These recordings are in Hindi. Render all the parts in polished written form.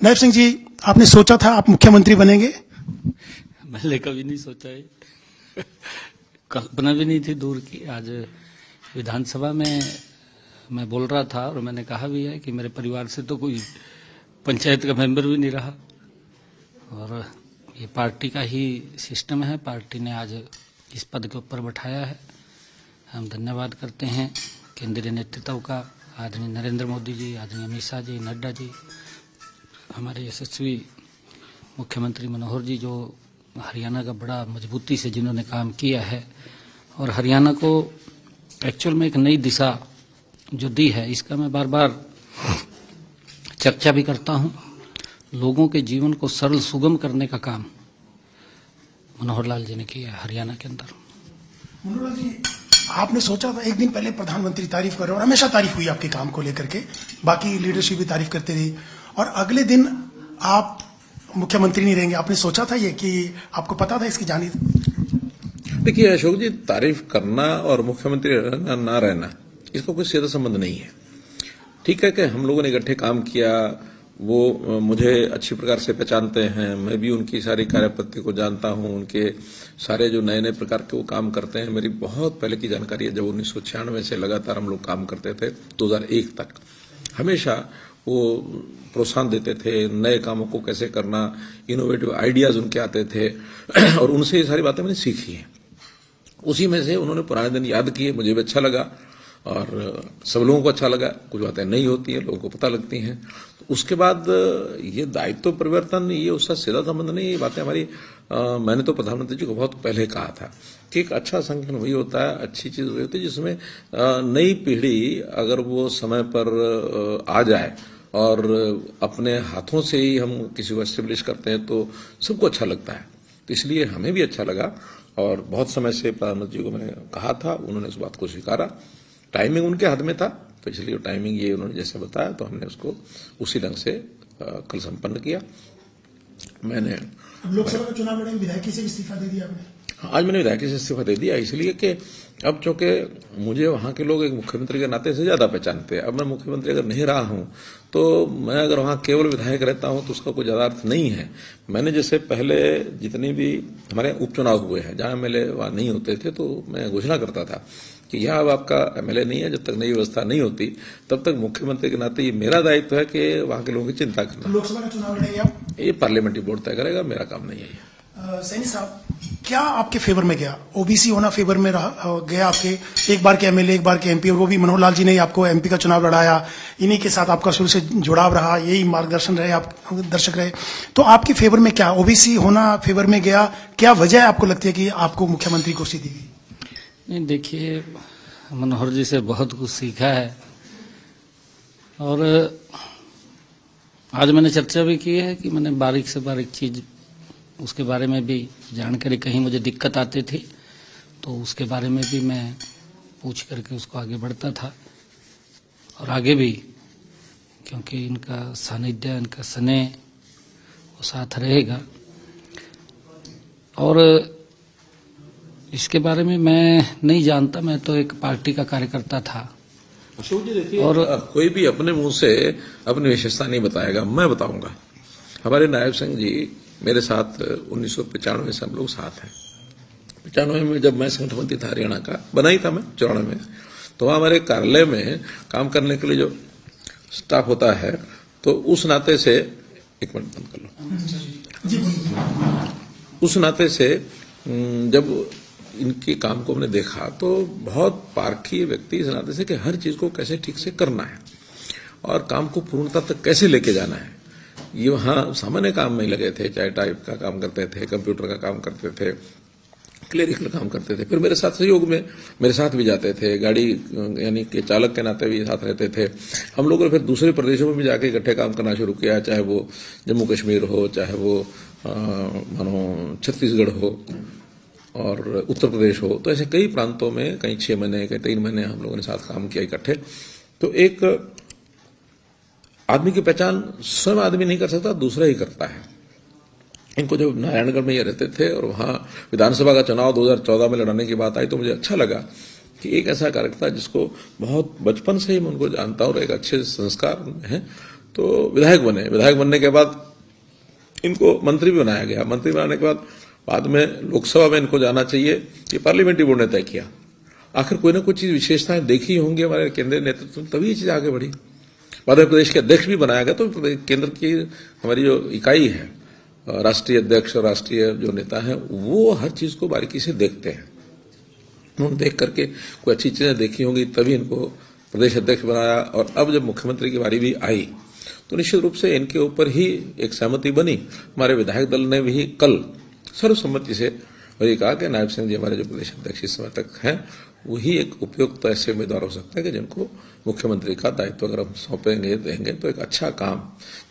नायब सिंह जी, आपने सोचा था आप मुख्यमंत्री बनेंगे? मैंने कभी नहीं सोचा है, कल्पना भी नहीं थी दूर की। आज विधानसभा में मैं बोल रहा था और मैंने कहा भी है कि मेरे परिवार से तो कोई पंचायत का मेंबर भी नहीं रहा, और ये पार्टी का ही सिस्टम है। पार्टी ने आज इस पद के ऊपर बैठाया है। हम धन्यवाद करते हैं केंद्रीय नेतृत्व का, आदरणीय नरेंद्र मोदी जी, आदरणीय अमित शाह जी, नड्डा जी, हमारे यशस्वी मुख्यमंत्री मनोहर जी, जो हरियाणा का बड़ा मजबूती से जिन्होंने काम किया है और हरियाणा को एक्चुअल में एक नई दिशा जो दी है, इसका मैं बार बार चर्चा भी करता हूं। लोगों के जीवन को सरल सुगम करने का काम मनोहर लाल जी ने किया है हरियाणा के अंदर। मनोहर लाल जी, आपने सोचा था, एक दिन पहले प्रधानमंत्री तारीफ कर रहे हो और हमेशा तारीफ हुई आपके काम को लेकर के, बाकी लीडरशिप भी तारीफ करते रही, और अगले दिन आप मुख्यमंत्री नहीं रहेंगे। आपने सोचा था ये कि आपको पता था इसकी जानी? देखिए अशोक जी, तारीफ करना और मुख्यमंत्री रहना ना रहना इसका कोई सीधा संबंध नहीं है। ठीक है कि हम लोगों ने इकट्ठे काम किया, वो मुझे अच्छी प्रकार से पहचानते हैं, मैं भी उनकी सारी कार्यपद्धति को जानता हूं, उनके सारे जो नए नए प्रकार के वो काम करते हैं मेरी बहुत पहले की जानकारी है। जब 1996 से लगातार हम लोग काम करते थे 2001 तक, हमेशा वो प्रोत्साहन देते थे, नए कामों को कैसे करना, इनोवेटिव आइडियाज उनके आते थे और उनसे ये सारी बातें मैंने सीखी हैं। उसी में से उन्होंने पुराने दिन याद किए, मुझे भी अच्छा लगा और सब लोगों को अच्छा लगा। कुछ बातें नहीं होती हैं, लोगों को पता लगती हैं। तो उसके बाद ये दायित्व परिवर्तन, ये उसका सीधा संबंध नहीं। ये बातें हमारी मैंने तो प्रधानमंत्री जी को बहुत पहले कहा था कि एक अच्छा संगठन वही होता है, अच्छी चीज वही होती है जिसमें नई पीढ़ी अगर वो समय पर आ जाए और अपने हाथों से ही हम किसी को एस्टेब्लिश करते हैं तो सबको अच्छा लगता है। तो इसलिए हमें भी अच्छा लगा और बहुत समय से प्रधानमंत्री जी को मैंने कहा था, उन्होंने उस बात को स्वीकारा। टाइमिंग उनके हाथ में था, तो इसलिए टाइमिंग ये उन्होंने जैसे बताया तो हमने उसको उसी ढंग से कल संपन्न किया। मैंने लोकसभा का चुनाव लड़े, विधायकी से इस्तीफा दे दिया आपने? आज मैंने विधायकी से इस्तीफा दे दिया, इसलिए कि अब चूंकि मुझे वहां के लोग एक मुख्यमंत्री के नाते से ज्यादा पहचानते हैं। अब मैं मुख्यमंत्री अगर नहीं रहा हूं तो मैं अगर वहां केवल विधायक रहता हूं तो उसका कोई ज्यादा अर्थ नहीं है। मैंने जैसे पहले जितनी भी हमारे उपचुनाव हुए हैं, जहां एमएलए वहां नहीं होते थे, तो मैं घोषणा करता था कि यह अब आपका एमएलए नहीं है, जब तक नई व्यवस्था नहीं होती तब तक मुख्यमंत्री के नाते ये मेरा दायित्व है कि वहां के लोगों की चिंता करना। लोकसभा का चुनाव लड़ेंगे आप? ये पार्लियामेंट्री बोर्ड तय करेगा, मेरा काम नहीं है। सैनी साहब, क्या आपके फेवर में गया? ओबीसी होना फेवर में गया आपके? एक बार के एमएलए, एक बार के एमपी, और वो भी मनोहर लाल जी ने ही आपको एमपी का चुनाव लड़ाया, इन्हीं के साथ आपका शुरू से जुड़ाव रहा, यही मार्गदर्शन रहे, आप दर्शक रहे, तो आपके फेवर में क्या ओबीसी होना फेवर में गया? क्या वजह आपको लगती है कि आपको मुख्यमंत्री कुर्सी दी गई? नहीं, देखिए, मनोहर जी से बहुत कुछ सीखा है और आज मैंने चर्चा भी की है कि मैंने बारीक से बारीक चीज उसके बारे में भी जानकारी, कहीं मुझे दिक्कत आती थी तो उसके बारे में भी मैं पूछ करके उसको आगे बढ़ता था और आगे भी, क्योंकि इनका सानिध्य, इनका स्नेह वो साथ रहेगा। और इसके बारे में मैं नहीं जानता, मैं तो एक पार्टी का कार्यकर्ता था। अशोक जी देखिए, और कोई भी अपने मुंह से अपनी विशेषता नहीं बताएगा, मैं बताऊंगा। हमारे नायब सिंह जी मेरे साथ 1995 से हम लोग साथ हैं। 95 में जब मैं संगठन मंत्री था हरियाणा का, बना ही था मैं 94 में, तो वहां हमारे कार्यालय में काम करने के लिए जो स्टाफ होता है, तो उस नाते से, एक मिनट बंद कर लो, उस नाते से जब इनके काम को हमने देखा तो बहुत पारखी व्यक्ति इस नाते से कि हर चीज को कैसे ठीक से करना है और काम को पूर्णता तक कैसे लेके जाना है। ये वहां सामान्य काम में लगे थे, चाहे टाइप का काम करते थे, कंप्यूटर का काम करते थे, क्लेरिकल काम करते थे। फिर मेरे साथ सहयोग में मेरे साथ भी जाते थे, गाड़ी यानी कि चालक के नाते भी साथ रहते थे। हम लोगों ने फिर दूसरे प्रदेशों में भी जाके इकट्ठे काम करना शुरू किया, चाहे वो जम्मू कश्मीर हो, चाहे वो मानो छत्तीसगढ़ हो और उत्तर प्रदेश हो। तो ऐसे कई प्रांतों में, कहीं 6 महीने, कहीं 3 महीने हम लोगों ने साथ काम किया इकट्ठे। तो एक आदमी की पहचान स्वयं आदमी नहीं कर सकता, दूसरा ही करता है। इनको जब नारायणगढ़ में ये रहते थे और वहां विधानसभा का चुनाव 2014 में लड़ाने की बात आई तो मुझे अच्छा लगा कि एक ऐसा कार्यकर्ता जिसको बहुत बचपन से ही मैं उनको जानता हूं और एक अच्छे संस्कार है, तो विधायक बने। विधायक बनने के बाद इनको मंत्री भी बनाया गया। मंत्री बनाने के बाद में लोकसभा में इनको जाना चाहिए, ये पार्लियामेंट्री बोर्ड ने तय किया। आखिर कोई ना कोई चीज विशेषताएं देखी होंगी हमारे केंद्रीय नेतृत्व में, तभी ये चीज आगे बढ़ी। बाद में प्रदेश के अध्यक्ष भी बनाया गया, तो केंद्र की हमारी जो इकाई है, राष्ट्रीय अध्यक्ष और राष्ट्रीय जो नेता है, वो हर चीज को बारीकी से देखते हैं। उन्होंने देख करके कोई अच्छी चीजें देखी होंगी तभी इनको प्रदेश अध्यक्ष बनाया। और अब जब मुख्यमंत्री की बारी भी आई तो निश्चित रूप से इनके ऊपर ही एक सहमति बनी। हमारे विधायक दल ने भी कल सर्वसम्मति से वही कहा कि नायब सिंह जी हमारे जो प्रदेश अध्यक्ष इस समय तक हैं, वही एक उपयुक्त ऐसे उम्मीदवार हो सकते हैं कि जिनको मुख्यमंत्री का दायित्व अगर हम सौंपेंगे देंगे तो एक अच्छा काम,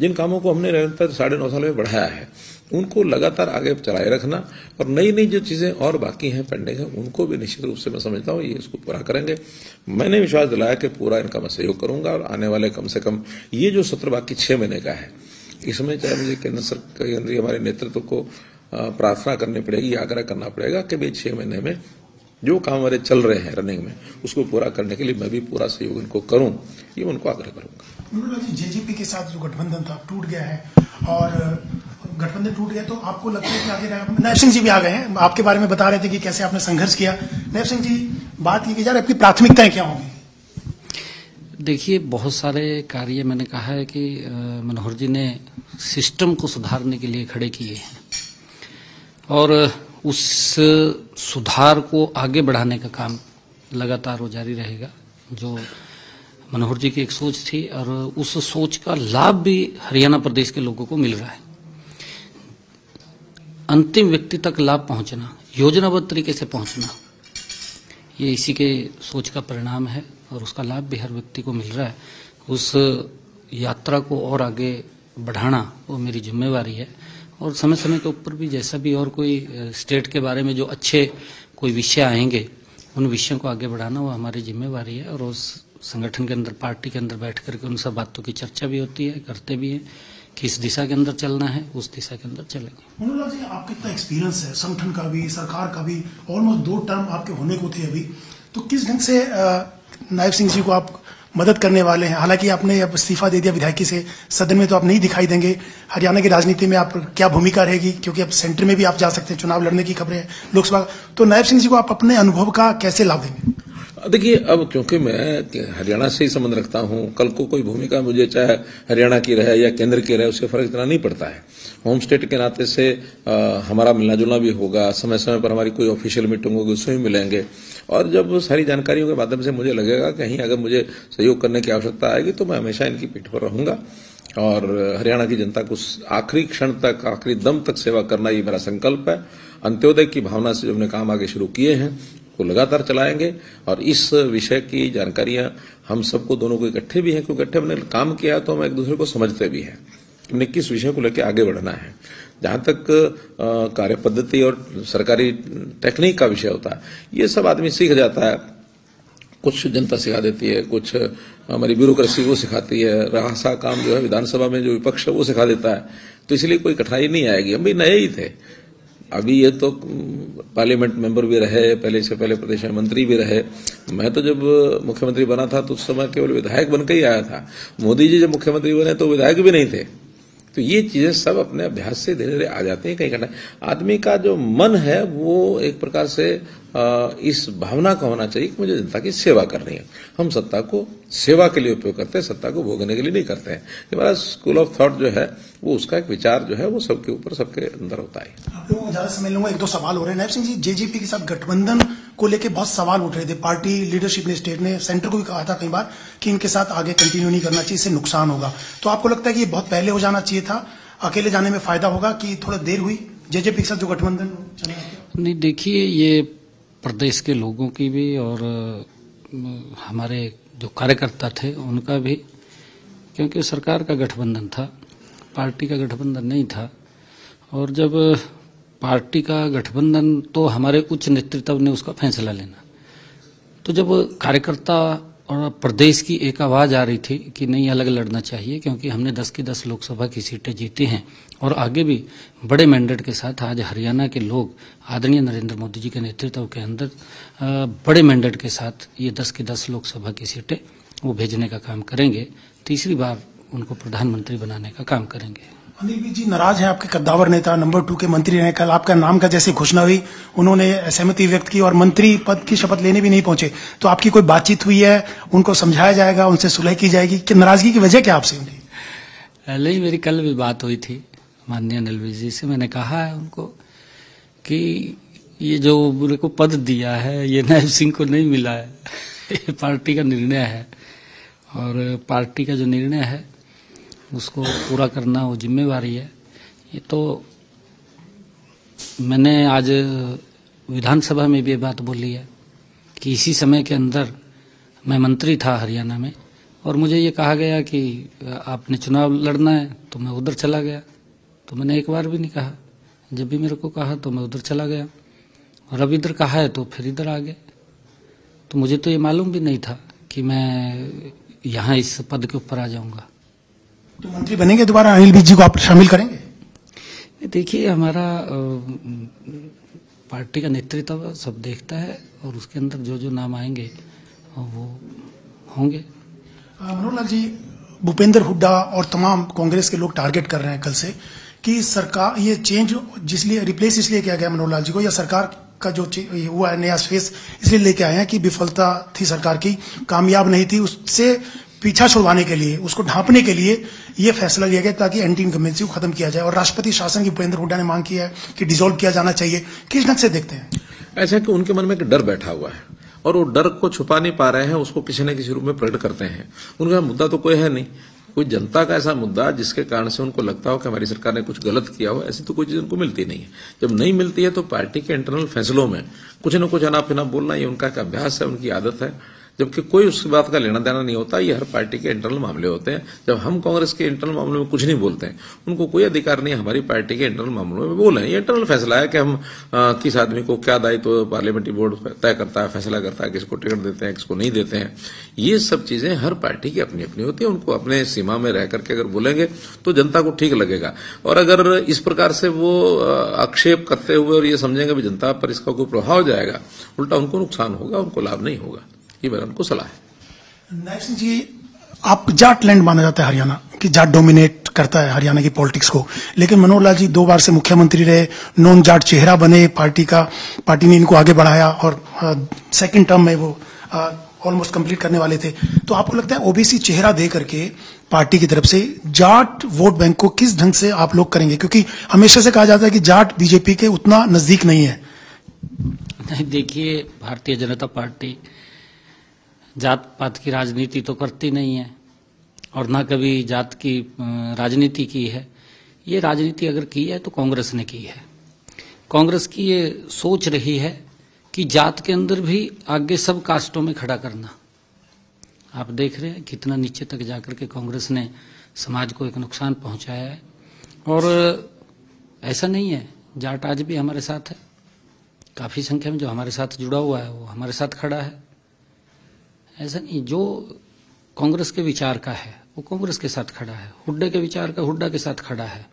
जिन कामों को हमने निरंतर 9.5 साल में बढ़ाया है, उनको लगातार आगे चलाए रखना और नई नई जो चीजें और बाकी हैं पेंडिंग है, उनको भी निश्चित रूप से मैं समझता हूँ ये इसको पूरा करेंगे। मैंने विश्वास दिलाया कि पूरा इनका मैं सहयोग करूंगा और आने वाले कम से कम ये जो सत्र बाकी 6 महीने का है, इसमें चाहे मुझे केंद्रीय हमारे नेतृत्व को प्रार्थना करनी पड़ेगी, आग्रह करना पड़ेगा कि भाई 6 महीने में जो काम हमारे चल रहे हैं रनिंग में, उसको पूरा करने के लिए मैं भी पूरा सहयोग इनको करूं, ये उनको आग्रह करूंगा। जेजेपी के साथ जो गठबंधन था टूट गया है और गठबंधन टूट गया, तो आपको लगता है कि आगे रहेगा? नायब सिंह जी भी आ गए हैं, आपके बारे में बता रहे थे कि कैसे आपने संघर्ष किया। नायब सिंह जी, बात ये की जा रही है आपकी प्राथमिकताएं क्या होंगी? देखिए, बहुत सारे कार्य मैंने कहा है कि मनोहर जी ने सिस्टम को सुधारने के लिए खड़े किए हैं और उस सुधार को आगे बढ़ाने का काम लगातार वो जारी रहेगा। जो मनोहर जी की एक सोच थी और उस सोच का लाभ भी हरियाणा प्रदेश के लोगों को मिल रहा है। अंतिम व्यक्ति तक लाभ पहुंचना, योजनाबद्ध तरीके से पहुंचना, ये इसी के सोच का परिणाम है और उसका लाभ भी हर व्यक्ति को मिल रहा है। उस यात्रा को और आगे बढ़ाना वो मेरी जिम्मेवारी है और समय समय के ऊपर भी जैसा भी और कोई स्टेट के बारे में जो अच्छे कोई विषय आएंगे, उन विषयों को आगे बढ़ाना वो हमारी जिम्मेवारी है। और उस संगठन के अंदर, पार्टी के अंदर बैठ करके उन सब बातों की चर्चा भी होती है, करते भी हैं, किस दिशा के अंदर चलना है उस दिशा के अंदर चलेंगे। मनोहर जी, आपका इतना एक्सपीरियंस है, संगठन का भी, सरकार का भी, ऑलमोस्ट 2 टर्म आपके होने को थे अभी, तो किस ढंग से नायब सिंह जी को आप मदद करने वाले हैं? हालांकि आपने अब इस्तीफा दे दिया विधायकी से, सदन में तो आप नहीं दिखाई देंगे, हरियाणा की राजनीति में आप क्या भूमिका रहेगी? क्योंकि अब सेंटर में भी आप जा सकते हैं, चुनाव लड़ने की खबरें लोकसभा, तो नायब सिंह जी को आप अपने अनुभव का कैसे लाभ देंगे? देखिए, अब क्योंकि मैं हरियाणा से ही संबंध रखता हूं, कल को कोई भूमिका मुझे चाहे हरियाणा की रहे या केंद्र की रहे, उससे फर्क इतना नहीं पड़ता है। होम स्टेट के नाते से हमारा मिलना जुलना भी होगा, समय समय पर हमारी कोई ऑफिशियल मीटिंग होगी उसमें भी मिलेंगे और जब सारी जानकारियों के माध्यम से मुझे लगेगा कहीं अगर मुझे सहयोग करने की आवश्यकता आएगी तो मैं हमेशा इनकी पीठ पर रहूंगा और हरियाणा की जनता को आखिरी क्षण तक, आखिरी दम तक सेवा करना ये मेरा संकल्प है। अंत्योदय की भावना से जो हमने काम आगे शुरू किए हैं को लगातार चलाएंगे और इस विषय की जानकारियां हम सबको, दोनों को इकट्ठे भी हैं, क्योंकि इकट्ठे हमने काम किया तो हम एक दूसरे को समझते भी हैं। हमने किस विषय को लेकर आगे बढ़ना है। जहां तक कार्य पद्धति और सरकारी टेक्निक का विषय होता है, ये सब आदमी सीख जाता है। कुछ जनता सिखा देती है, कुछ हमारी ब्यूरोक्रेसी वो सिखाती है, रासा काम जो है विधानसभा में जो विपक्ष है वो सिखा देता है, तो इसलिए कोई कठिनाई नहीं आएगी। हम भी नए ही थे, अभी ये तो पार्लियामेंट मेंबर भी रहे, पहले से पहले प्रदेश में मंत्री भी रहे। मैं तो जब मुख्यमंत्री बना था तो उस समय केवल विधायक बनकर ही आया था। मोदी जी जब मुख्यमंत्री बने तो विधायक भी नहीं थे। तो ये चीजें सब अपने अभ्यास से धीरे धीरे आ जाती हैं। कहीं करना आदमी का जो मन है वो एक प्रकार से इस भावना का होना चाहिए कि मुझे जनता की सेवा करनी है। हम सत्ता को सेवा के लिए उपयोग करते हैं, सत्ता को भोगने के लिए नहीं करते हैं। हमारा स्कूल ऑफ थॉट जो है वो, उसका एक विचार जो है वो सबके ऊपर, सबके अंदर होता है। आप लोगों को ज्यादा समय लूंगा, 1-2 सवाल हो रहे हैं। नायब सिंह जी, जेजेपी के साथ गठबंधन को लेकर बहुत सवाल उठ रहे थे। पार्टी लीडरशिप ने, स्टेट ने, सेंटर को भी कहा था कई बार कि इनके साथ आगे कंटिन्यू नहीं करना चाहिए, इससे नुकसान होगा। तो आपको लगता है कि ये बहुत पहले हो जाना चाहिए था, अकेले जाने में फायदा होगा कि थोड़ा देर हुई जेजेपी के साथ जो गठबंधन चलेगा? नहीं, देखिए, ये प्रदेश के लोगों की भी और हमारे जो कार्यकर्ता थे उनका भी, क्योंकि सरकार का गठबंधन था, पार्टी का गठबंधन नहीं था। और जब पार्टी का गठबंधन, तो हमारे उच्च नेतृत्व ने उसका फैसला लेना, तो जब कार्यकर्ता और प्रदेश की एक आवाज आ रही थी कि नहीं, अलग लड़ना चाहिए, क्योंकि हमने 10 की 10 लोकसभा की सीटें जीती हैं और आगे भी बड़े मैंडेट के साथ आज हरियाणा के लोग आदरणीय नरेंद्र मोदी जी के नेतृत्व के अंदर बड़े मैंडेट के साथ ये 10 की 10 लोकसभा की सीटें वो भेजने का काम करेंगे। तीसरी बार उनको प्रधानमंत्री बनाने का काम करेंगे। अनिल जी नाराज हैं आपके कद्दावर नेता नंबर 2 के मंत्री ने, कल आपका नाम का जैसे घोषणा हुई उन्होंने सहमति व्यक्त की और मंत्री पद की शपथ लेने भी नहीं पहुंचे, तो आपकी कोई बातचीत हुई है, उनको समझाया जाएगा, उनसे सुलह की जाएगी कि नाराजगी की वजह क्या आपसे उनकी? नहीं, मेरी कल भी बात हुई थी माननीय अनिल जी से। मैंने कहा है उनको कि ये जो मेरे को पद दिया है ये नायब सिंह को नहीं मिला है, ये पार्टी का निर्णय है और पार्टी का जो निर्णय है उसको पूरा करना वो जिम्मेवारी है। ये तो मैंने आज विधानसभा में भी ये बात बोली है कि इसी समय के अंदर मैं मंत्री था हरियाणा में और मुझे ये कहा गया कि आपने चुनाव लड़ना है, तो मैं उधर चला गया। तो मैंने एक बार भी नहीं कहा, जब भी मेरे को कहा तो मैं उधर चला गया और अब इधर कहा है तो फिर इधर आ गए। तो मुझे तो ये मालूम भी नहीं था कि मैं यहाँ इस पद के ऊपर आ जाऊंगा। तो मंत्री बनेंगे दोबारा, अनिल विज जी को आप शामिल करेंगे? देखिए, हमारा पार्टी का नेतृत्व सब देखता है और उसके अंदर जो जो नाम आएंगे वो होंगे। मनोहर लाल जी, भूपेंद्र हुड्डा और तमाम कांग्रेस के लोग टारगेट कर रहे हैं कल से कि सरकार ये चेंज जिसलिए रिप्लेस इसलिए किया गया मनोहर लाल जी को, या सरकार का जो हुआ है नया फेस इसलिए लेके आए हैं कि विफलता थी सरकार की, कामयाब नहीं थी, उससे पीछा छुड़वाने के लिए, उसको ढांपने के लिए ये फैसला लिया गया ताकि एंटी इनकम्बेंसी को खत्म किया जाए। और राष्ट्रपति शासन की भूपेंद्र हुड्डा ने मांग की है कि डिसॉल्व किया जाना चाहिए। किस ढंग से देखते हैं? ऐसा कि उनके मन में एक डर बैठा हुआ है और वो डर को छुपा नहीं पा रहे हैं, उसको किसी न किसी रूप में प्रकट करते हैं। उनका मुद्दा तो कोई है नहीं, कोई जनता का ऐसा मुद्दा जिसके कारण से उनको लगता हो कि हमारी सरकार ने कुछ गलत किया हो, ऐसी तो कोई चीज उनको मिलती नहीं है। जब नहीं मिलती है तो पार्टी के इंटरनल फैसलों में कुछ न कुछ अनाप शनाप बोलना ये उनका एक अभ्यास है, उनकी आदत है, जबकि कोई उस बात का लेना देना नहीं होता। ये हर पार्टी के इंटरनल मामले होते हैं। जब हम कांग्रेस के इंटरनल मामलों में कुछ नहीं बोलते हैं, उनको कोई अधिकार नहीं हमारी पार्टी के इंटरनल मामलों में बोले। ये इंटरनल फैसला है कि हम किस आदमी को क्या दायित्व पार्लियामेंट्री बोर्ड तय करता है, फैसला करता है, किसको टिकट देते हैं, किसको नहीं देते हैं। ये सब चीजें हर पार्टी की अपनी अपनी होती है। उनको अपने सीमा में रह करके अगर बोलेंगे तो जनता को ठीक लगेगा। और अगर इस प्रकार से वो आक्षेप करते हुए और ये समझेंगे भी जनता पर इसका कोई प्रभाव जाएगा, उल्टा उनको नुकसान होगा, उनको लाभ नहीं होगा। ये मेरा उनको सलाह है। नायब सिंह जी, आप जाट लैंड माना जाता है हरियाणा, कि जाट डोमिनेट करता है हरियाणा की पॉलिटिक्स को, लेकिन मनोहर लाल जी 2 बार से मुख्यमंत्री रहे, नॉन जाट चेहरा बने पार्टी ने इनको आगे बढ़ाया और सेकंड टर्म में वो ऑलमोस्ट कंप्लीट करने वाले थे। तो आपको लगता है ओबीसी चेहरा दे करके पार्टी की तरफ से जाट वोट बैंक को किस ढंग से आप लोग करेंगे? क्योंकि हमेशा से कहा जाता है कि जाट बीजेपी के उतना नजदीक नहीं है। नहीं, देखिए, भारतीय जनता पार्टी जात पात की राजनीति तो करती नहीं है और ना कभी जात की राजनीति की है। ये राजनीति अगर की है तो कांग्रेस ने की है। कांग्रेस की ये सोच रही है कि जात के अंदर भी आगे सब कास्टों में खड़ा करना। आप देख रहे हैं कितना नीचे तक जाकर के कांग्रेस ने समाज को एक नुकसान पहुंचाया है। और ऐसा नहीं है, जाट आज भी हमारे साथ है, काफी संख्या में जो हमारे साथ जुड़ा हुआ है वो हमारे साथ खड़ा है। ऐसा नहीं, जो कांग्रेस के विचार का है वो कांग्रेस के साथ खड़ा है, हुड्डे के विचार का हुड्डा के साथ खड़ा है,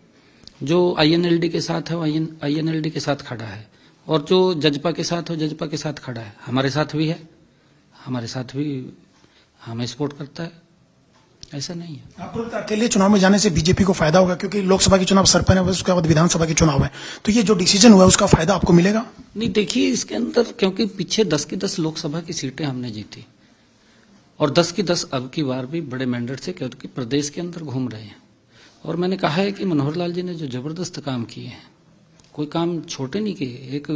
जो आईएनएलडी के साथ है वो आईएनएलडी के साथ खड़ा है, और जो जजपा के साथ है वो जजपा के साथ खड़ा है। हमारे साथ भी है, हमारे साथ भी हमें सपोर्ट करता है। ऐसा नहीं है। आपको लगता है अकेले चुनाव में जाने से बीजेपी को फायदा होगा? क्योंकि लोकसभा के चुनाव सर पर है, उसके बाद विधानसभा के चुनाव है, तो ये जो डिसीजन हुआ है उसका फायदा आपको मिलेगा? नहीं, देखिए, इसके अंदर क्योंकि पीछे 10 की 10 लोकसभा की सीटें हमने जीती और 10 की 10 अब की बार भी बड़े मैंडेट से, क्योंकि प्रदेश के अंदर घूम रहे हैं। और मैंने कहा है कि मनोहर लाल जी ने जो जबरदस्त काम किए हैं, कोई काम छोटे नहीं किए। एक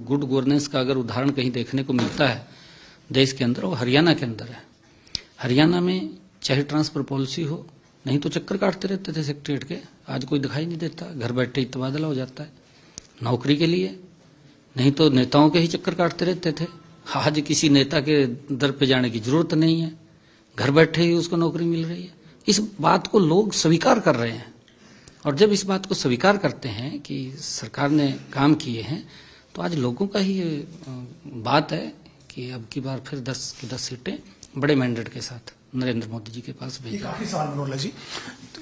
गुड गवर्नेंस का अगर उदाहरण कहीं देखने को मिलता है देश के अंदर, वो हरियाणा के अंदर है। हरियाणा में चाहे ट्रांसफर पॉलिसी हो, नहीं तो चक्कर काटते रहते थे सेक्रेटरीट के, आज कोई दिखाई नहीं देता, घर बैठे ही तबादला हो जाता है नौकरी के लिए, नहीं तो नेताओं के ही चक्कर काटते रहते थे। आज किसी नेता के दर पे जाने की जरूरत नहीं है, घर बैठे ही उसको नौकरी मिल रही है। इस बात को लोग स्वीकार कर रहे हैं, और जब इस बात को स्वीकार करते हैं कि सरकार ने काम किए हैं, तो आज लोगों का ही ये बात है कि अब की बार फिर 10 की 10 सीटें बड़े मैंडेट के साथ नरेंद्र मोदी जी के पास भेजा। आखिरी सवाल मनोहर लाल जी,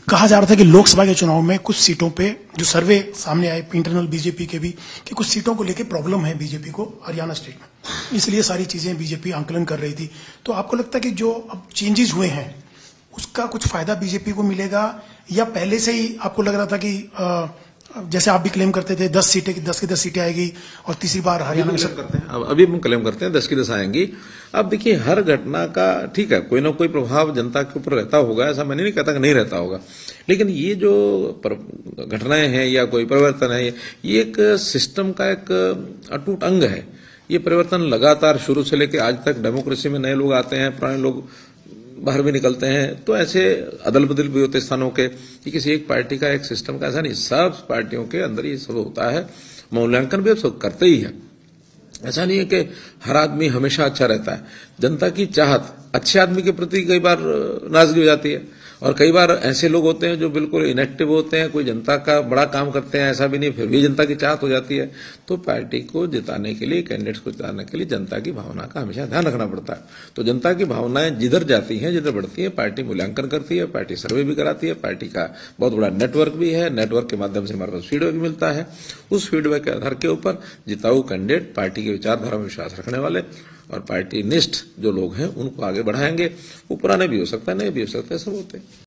कहा जा रहा था कि लोकसभा के चुनाव में कुछ सीटों पे जो सर्वे सामने आए इंटरनल बीजेपी के भी, कि कुछ सीटों को लेकर प्रॉब्लम है बीजेपी को हरियाणा स्टेट में, इसलिए सारी चीजें बीजेपी आंकलन कर रही थी। तो आपको लगता है कि जो अब चेंजेस हुए हैं उसका कुछ फायदा बीजेपी को मिलेगा, या पहले से ही आपको लग रहा था कि जैसे आप भी क्लेम करते थे 10 सीटें की 10 सीटें आएगी और तीसरी बार हरियाणा में करते हैं, अभी हम क्लेम करते हैं 10 की 10 आएंगी। अब देखिए हर घटना का ठीक है कोई ना कोई प्रभाव जनता के ऊपर रहता होगा, ऐसा मैंने नहीं कहता कि नहीं रहता होगा, लेकिन ये जो घटनाएं हैं या कोई परिवर्तन है ये एक सिस्टम का एक अटूट अंग है। ये परिवर्तन लगातार शुरू से लेकर आज तक डेमोक्रेसी में नए लोग आते हैं, पुराने लोग बाहर भी निकलते हैं, तो ऐसे अदल बदल भी होते स्थानों के, कि किसी एक पार्टी का एक सिस्टम का ऐसा नहीं, सब पार्टियों के अंदर ये सब होता है। मूल्यांकन भी सब करते ही है, ऐसा नहीं है कि हर आदमी हमेशा अच्छा रहता है। जनता की चाहत अच्छे आदमी के प्रति कई बार नाराजगी हो जाती है, और कई बार ऐसे लोग होते हैं जो बिल्कुल इनएक्टिव होते हैं, कोई जनता का बड़ा काम करते हैं ऐसा भी नहीं, फिर भी जनता की चाहत हो जाती है। तो पार्टी को जिताने के लिए, कैंडिडेट्स को जिताने के लिए जनता की भावना का हमेशा ध्यान रखना पड़ता है। तो जनता की भावनाएं जिधर जाती हैं, जिधर बढ़ती है, पार्टी मूल्यांकन करती है, पार्टी सर्वे भी कराती है, पार्टी का बहुत बड़ा नेटवर्क भी है, नेटवर्क के माध्यम से हमारे पास फीडबैक मिलता है। उस फीडबैक के आधार के ऊपर जिताऊ कैंडिडेट पार्टी के विचारधारा में विश्वास रखने वाले और पार्टी निष्ठ जो लोग हैं उनको आगे बढ़ाएंगे। वो पुराने भी हो सकता है, नए भी हो सकते हैं, सब होते हैं।